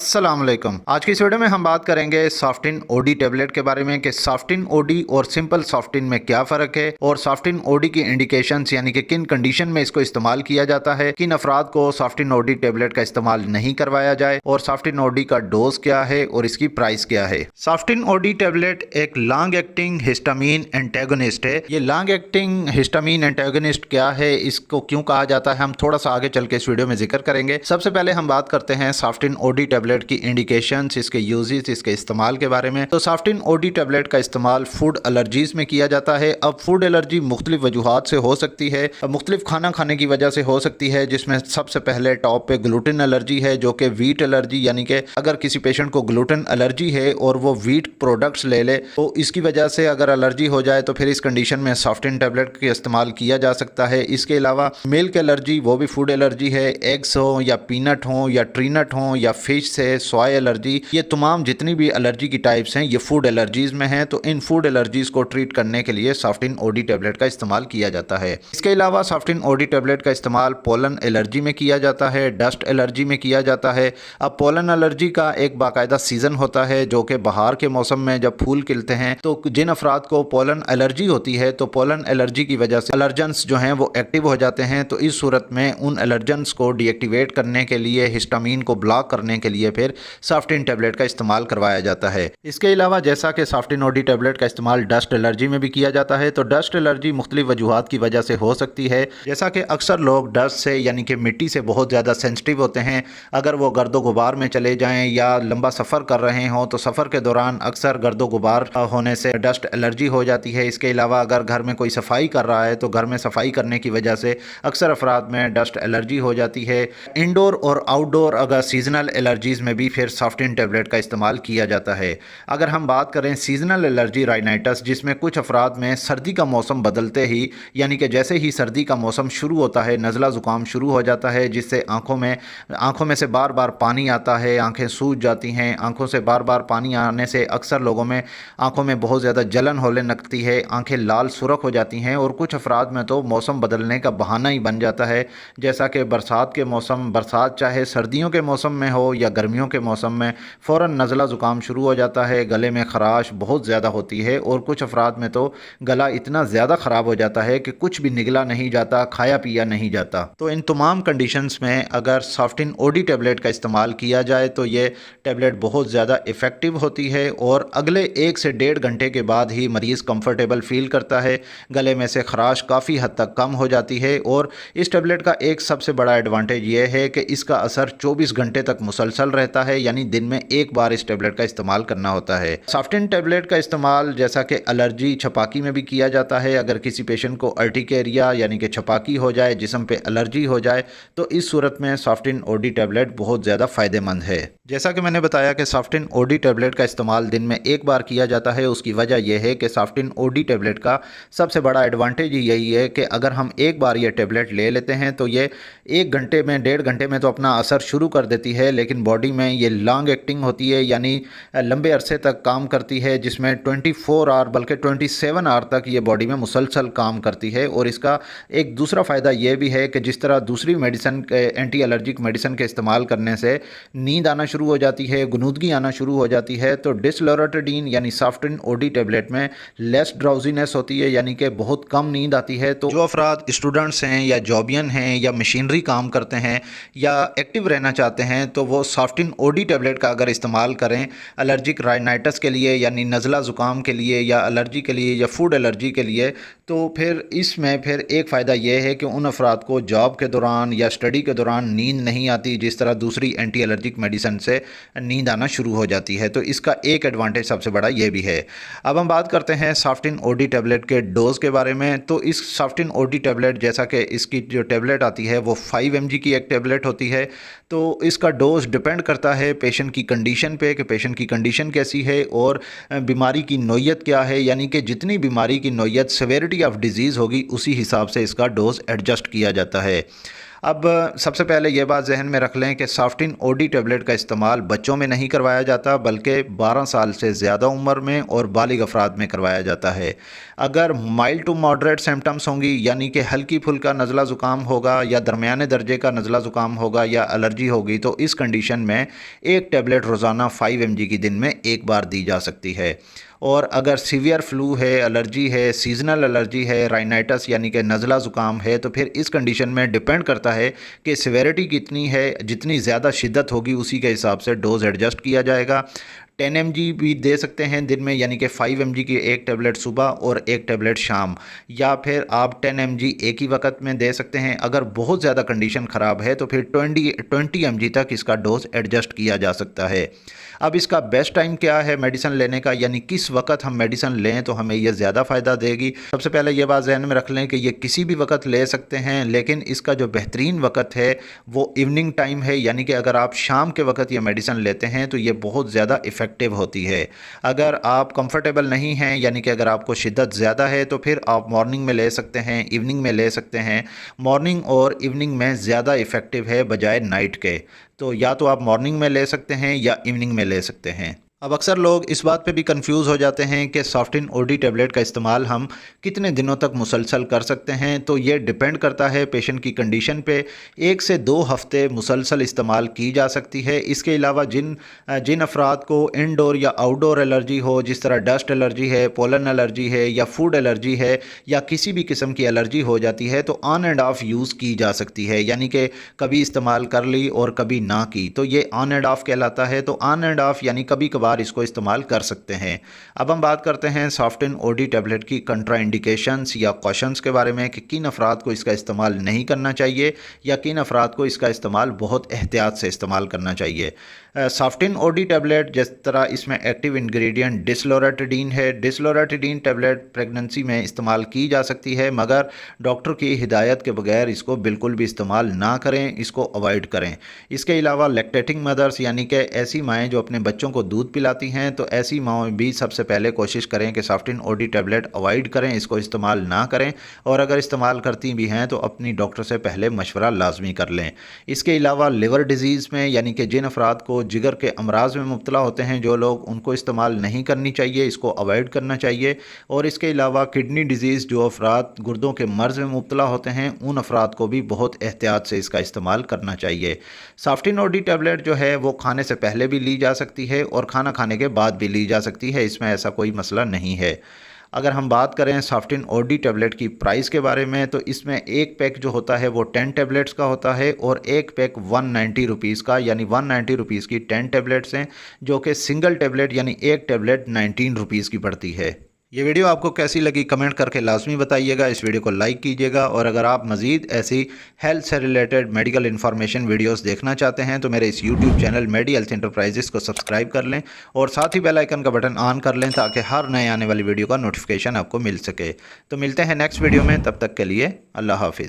अस्सलाम वालेकुम। आज की इस वीडियो में हम बात करेंगे सॉफ्टिन ओडी टैबलेट के बारे में कि सॉफ्टिन ओडी और सिंपल सॉफ्टिन में क्या फ़र्क है और सॉफ्टिन ओडी की इंडिकेशंस यानी कि किन कंडीशन में इसको इस्तेमाल किया जाता है, किन अफराद को सॉफ्टिन ओडी टैबलेट का इस्तेमाल नहीं करवाया जाए और सॉफ्टिन ओडी का डोज क्या है और इसकी प्राइस क्या है। सॉफ्टिन ओडी टैबलेट एक लॉन्ग एक्टिंग हिस्टामीन एंटेगोनिस्ट है। ये लॉन्ग एक्टिंग हिस्टामीन एंटेगोनिस्ट क्या है, इसको क्यों कहा जाता है, हम थोड़ा सा आगे चल के इस वीडियो में जिक्र करेंगे। सबसे पहले हम बात करते हैं सॉफ्टिन ओडी टैबलेट की इंडिकेशंस, इसके यूजेस, इसके इस्तेमाल के बारे में। तो सॉफ्टिन ओडी टैबलेट का इस्तेमाल फूड एलर्जीज में किया जाता है। अब फूड एलर्जी मुख्तलिफ वजूहात से हो सकती है, मुख्तलिफ खाना खाने की वजह से हो सकती है, जिसमें सबसे पहले टॉप पे ग्लूटेन एलर्जी है, जो कि वीट एलर्जी, यानी कि अगर किसी पेशेंट को ग्लूटेन एलर्जी है और वो वीट प्रोडक्ट्स ले ले तो इसकी वजह से अगर एलर्जी हो जाए तो फिर इस कंडीशन में सॉफ्टिन टैबलेट का इस्तेमाल किया जा सकता है। इसके अलावा मिल्क एलर्जी, वो भी फूड एलर्जी है, एग्स हो या पीनट हो या ट्री नट हो या फिश से सोया एलर्जी, ये तमाम जितनी भी एलर्जी की टाइप्स हैं ये फूड एलर्जीज में हैं। तो इन फूड एलर्जीज को ट्रीट करने के लिए सॉफ्टिन ओडी टैबलेट का इस्तेमाल किया जाता है। इसके अलावा सॉफ्टिन ओडी टैबलेट का इस्तेमाल पोलन एलर्जी में किया जाता है, डस्ट एलर्जी में किया जाता है। अब पोलन एलर्जी का एक बाकायदा सीज़न होता है जो कि बहार के मौसम में जब फूल खिलते हैं, तो जिन अफराद को पोलन एलर्जी होती है तो पोलन एलर्जी की वजह से एलर्जेंस जो हैं वो एक्टिव हो जाते हैं। तो इस सूरत में उन एलर्जेंस को डीएक्टिवेट करने के लिए, हिस्टामीन को ब्लॉक करने के लिए फिर सॉफ्टिन टैबलेट का इस्तेमाल करवाया जाता है। इसके अलावा जैसा कि सॉफ्टिन ओडी टैबलेट का इस्तेमाल डस्ट एलर्जी में भी किया जाता है, तो डस्ट एलर्जी मुख्तलिफ वजूहात की वजह से हो सकती है। जैसा कि अक्सर लोग डस्ट से यानी कि मिट्टी से बहुत ज़्यादा सेंसिटिव होते हैं। अगर वो गर्दो गुबार में चले जाएं या लंबा सफ़र कर रहे हों तो सफ़र के दौरान अक्सर गर्दो गुबार होने से डस्ट एलर्जी हो जाती है। इसके अलावा अगर घर में कोई सफाई कर रहा है तो घर में सफाई करने की वजह से अक्सर अफराद में डस्ट एलर्जी हो जाती है। इंडोर और आउटडोर अगर सीजनल एलर्जीज़ में भी फिर सॉफ्टिन टैबलेट का इस्तेमाल किया जाता है। अगर हम बात करें सीजनल एलर्जी राइनाइटिस, जिसमें कुछ अफराद में सर्दी का मौसम बदलते ही यानी कि जैसे ही सर्दी का मौसम शुरू होता है नज़ला ज़ुकाम शुरू हो जाता है, जिससे आँखों में से बार बार पानी आता है, आँखें सूज जाती हैं। आँखों से बार बार पानी आने से अक्सर लोगों में आँखों में बहुत ज़्यादा जलन होने लगती है, आँखें लाल सुर्ख हो जाती हैं और कुछ अफराद में तो मौसम बदलने का बहाना ही बन जाता है। जैसा कि बरसात के मौसम, बरसात चाहे सर्दियों के मौसम में हो या गर्मियों के मौसम में, फ़ौरन नज़ला ज़ुकाम शुरू हो जाता है, गले में ख़राश बहुत ज़्यादा होती है और कुछ अफराद में तो गला इतना ज़्यादा ख़राब हो जाता है कि कुछ भी निगला नहीं जाता, खाया पिया नहीं जाता। तो इन तमाम कंडीशंस में अगर सॉफ्टिन ओडी टैबलेट का इस्तेमाल किया जाए तो ये टैबलेट बहुत ज़्यादा इफ़ेक्टिव होती है और अगले 1 से 1.5 घंटे के बाद ही मरीज़ कंफर्टेबल फ़ील करता है, गले में से ख़राश काफ़ी हद तक कम हो जाती है। और इस टैबलेट का एक सबसे बड़ा एडवांटेज ये है कि इसका असर 24 घंटे तक मुसलसल रहता है, यानी दिन में एक बार इस टैबलेट का इस्तेमाल करना होता है। सॉफ्टिन टैबलेट का इस्तेमाल जैसा कि एलर्जी छपाकी में भी किया जाता है। अगर किसी पेशेंट को अर्टिकेरिया यानी कि छपाकी हो जाए, जिस्म पे एलर्जी हो जाए, तो इस सूरत में सॉफ्टिन ओडी टैबलेट बहुत ज़्यादा फ़ायदेमंद है। जैसा कि मैंने बताया कि सॉफ्टिन ओडी टैबलेट का इस्तेमाल दिन में एक बार किया जाता है। उसकी वजह यह है कि सॉफ्टिन ओडी टैबलेट का सबसे बड़ा एडवांटेज ही यही है कि अगर हम एक बार ये टैबलेट ले लेते हैं तो ये 1 घंटे में, 1.5 घंटे में तो अपना असर शुरू कर देती है, लेकिन बॉडी में ये लॉन्ग एक्टिंग होती है, यानी लंबे अरसे तक काम करती है, जिसमें 24 आवर बल्कि 27 आवर तक ये बॉडी में मुसलसल काम करती है। और इसका एक दूसरा फ़ायदा ये भी है कि जिस तरह दूसरी मेडिसिन, एंटी एलर्जिक मेडिसिन के इस्तेमाल करने से नींद आना शुरू हो जाती है, गुनूदगी आना शुरू हो जाती है, तो डिसलोराटाडीन यानी सॉफ्टिन ओडी टैबलेट में लेस ड्राउजीनेस होती है, यानी कि बहुत कम नींद आती है। तो जो अफराद स्टूडेंट्स हैं या जॉबियन हैं या मशीनरी काम करते हैं या एक्टिव रहना चाहते हैं तो वो सॉफ्टिन ओडी टैबलेट का अगर इस्तेमाल करें एलर्जिक राइनाइटिस के लिए यानी नज़ला ज़ुकाम के लिए या एलर्जी के लिए या फूड एलर्जी के लिए, तो फिर इसमें फिर एक फ़ायदा यह है कि उन अफराद को जॉब के दौरान या स्टडी के दौरान नींद नहीं आती, जिस तरह दूसरी एंटी एलर्जिक मेडिसिन से नींद आना शुरू हो जाती है। तो इसका एक एडवांटेज सबसे बड़ा ये भी है। अब हम बात करते हैं सॉफ्टिन ओडी टैबलेट के डोज़ के बारे में। तो इस सॉफ्टिन ओडी टैबलेट, जैसा कि इसकी जो टैबलेट आती है वो 5 mg की एक टैबलेट होती है। तो इसका डोज डिपेंड करता है पेशेंट की कंडीशन पे कि पेशेंट की कंडीशन कैसी है और बीमारी की नौयत क्या है, यानी कि जितनी बीमारी की नौयत, सेवेरिटी ऑफ डिजीज़ होगी, उसी हिसाब से इसका डोज एडजस्ट किया जाता है। अब सबसे पहले ये बात जहन में रख लें कि सॉफ्टिन ओडी टैबलेट का इस्तेमाल बच्चों में नहीं करवाया जाता, बल्कि 12 साल से ज़्यादा उम्र में और बालिग अफराद में करवाया जाता है। अगर माइल्ड टू मॉडरेट सिम्टम्स होंगी, यानी कि हल्की फुल्का नज़ला ज़ुकाम होगा या दरमियाने दर्जे का नज़ला ज़ुकाम होगा या एलर्जी होगी, तो इस कंडीशन में एक टैबलेट रोज़ाना 5 mg की दिन में एक बार दी जा सकती है। और अगर सीवियर फ्लू है, एलर्जी है, सीजनल एलर्जी है, राइनाइटस यानी कि नज़ला ज़ुकाम है, तो फिर इस कंडीशन में डिपेंड करता है कि सिवेरिटी कितनी है। जितनी ज़्यादा शिद्दत होगी उसी के हिसाब से डोज़ एडजस्ट किया जाएगा। 10 mg भी दे सकते हैं दिन में, यानी कि 5 mg की एक टैबलेट सुबह और एक टैबलेट शाम, या फिर आप 10 mg एक ही वक्त में दे सकते हैं। अगर बहुत ज़्यादा कंडीशन ख़राब है तो फिर 20 mg तक इसका डोज एडजस्ट किया जा सकता है। अब इसका बेस्ट टाइम क्या है मेडिसिन लेने का, यानी किस वक्त हम मेडिसिन लें तो हमें यह ज़्यादा फ़ायदा देगी। सबसे पहले ये बात जहन में रख लें कि ये किसी भी वक्त ले सकते हैं, लेकिन इसका जो बेहतरीन वक्त है वो इवनिंग टाइम है, यानी कि अगर आप शाम के वक्त ये मेडिसिन लेते हैं तो ये बहुत ज़्यादा इफ़ेक्टिव होती है। अगर आप कंफर्टेबल नहीं हैं, यानी कि अगर आपको शिद्दत ज़्यादा है, तो फिर आप मॉर्निंग में ले सकते हैं, इवनिंग में ले सकते हैं। मॉर्निंग और इवनिंग में ज़्यादा इफ़ेक्टिव है बजाय नाइट के, तो या तो आप मॉर्निंग में ले सकते हैं या इवनिंग में ले सकते हैं। अब अक्सर लोग इस बात पे भी कंफ्यूज हो जाते हैं कि सॉफ्टिन ओडी टैबलेट का इस्तेमाल हम कितने दिनों तक मुसलसल कर सकते हैं। तो ये डिपेंड करता है पेशेंट की कंडीशन पे। 1 से 2 हफ्ते मुसलसल इस्तेमाल की जा सकती है। इसके अलावा जिन अफराद को इनडोर या आउटडोर एलर्जी हो, जिस तरह डस्ट एलर्जी है, पोलन एलर्जी है या फूड एलर्जी है या किसी भी किस्म की एलर्जी हो जाती है, तो ऑन एंड ऑफ यूज़ की जा सकती है, यानी कि कभी इस्तेमाल कर ली और कभी ना की, तो ये ऑन एंड ऑफ कहलाता है। तो ऑन एंड ऑफ यानी कभी कभार इसको इस्तेमाल कर सकते हैं। अब हम बात करते हैं सॉफ्टिन ओडी टैबलेट की कंट्राइंडिकेशंस या कॉशंस के बारे में कि किन अफराद को इसका इस्तेमाल नहीं करना चाहिए या किन अफराद को इसका इस्तेमाल बहुत एहतियात से इस्तेमाल करना चाहिए। सॉफ्टिन ओडी टैबलेट, जिस तरह इसमें एक्टिव इंग्रेडिएंट डिस्लोराटिडीन है, डिस्लोराटिडीन टैबलेट प्रेगनेंसी में इस्तेमाल की जा सकती है, मगर डॉक्टर की हिदायत के बगैर इसको बिल्कुल भी इस्तेमाल ना करें, इसको अवॉइड करें। इसके अलावा लैक्टेटिंग मदर्स यानी कि ऐसी माएँ जो अपने बच्चों को दूध पिलाती हैं, तो ऐसी माओं भी सबसे पहले कोशिश करें कि सॉफ्टिन ओडी टैबलेट अवॉइड करें, इसको इस्तेमाल ना करें, और अगर इस्तेमाल करती भी हैं तो अपनी डॉक्टर से पहले मशवरा लाजमी कर लें। इसके अलावा लिवर डिजीज़ में, यानी कि जिन अफराद को जिगर के अमराज में मुब्तला होते हैं जो लोग, उनको इस्तेमाल नहीं करनी चाहिए, इसको अवॉइड करना चाहिए। और इसके अलावा किडनी डिजीज़, जो अफराद गुर्दों के मर्ज़ में मुब्तला होते हैं, उन अफराद को भी बहुत एहतियात से इसका इस्तेमाल करना चाहिए। सॉफ्टिन ओडी टैबलेट जो है वो खाने से पहले भी ली जा सकती है और खाना खाने के बाद भी ली जा सकती है, इसमें ऐसा कोई मसला नहीं है। अगर हम बात करें सॉफ्टिन ओडी टैबलेट की प्राइस के बारे में, तो इसमें एक पैक जो होता है वो 10 टैबलेट्स का होता है और एक पैक 190 रुपीज़ का, यानी 190 रुपीज़ की 10 टैबलेट्स हैं, जो कि सिंगल टैबलेट यानी एक टैबलेट 19 रुपीज़ की पड़ती है। ये वीडियो आपको कैसी लगी कमेंट करके लाजमी बताइएगा। इस वीडियो को लाइक कीजिएगा, और अगर आप मज़ीद ऐसी हेल्थ से रिलेटेड मेडिकल इन्फॉर्मेशन वीडियोस देखना चाहते हैं तो मेरे इस यूट्यूब चैनल मेडी हेल्थ एंटरप्राइजेस को सब्सक्राइब कर लें और साथ ही बेल आइकन का बटन ऑन कर लें, ताकि हर नए आने वाली वीडियो का नोटिफिकेशन आपको मिल सके। तो मिलते हैं नेक्स्ट वीडियो में, तब तक के लिए अल्लाह हाफिज़।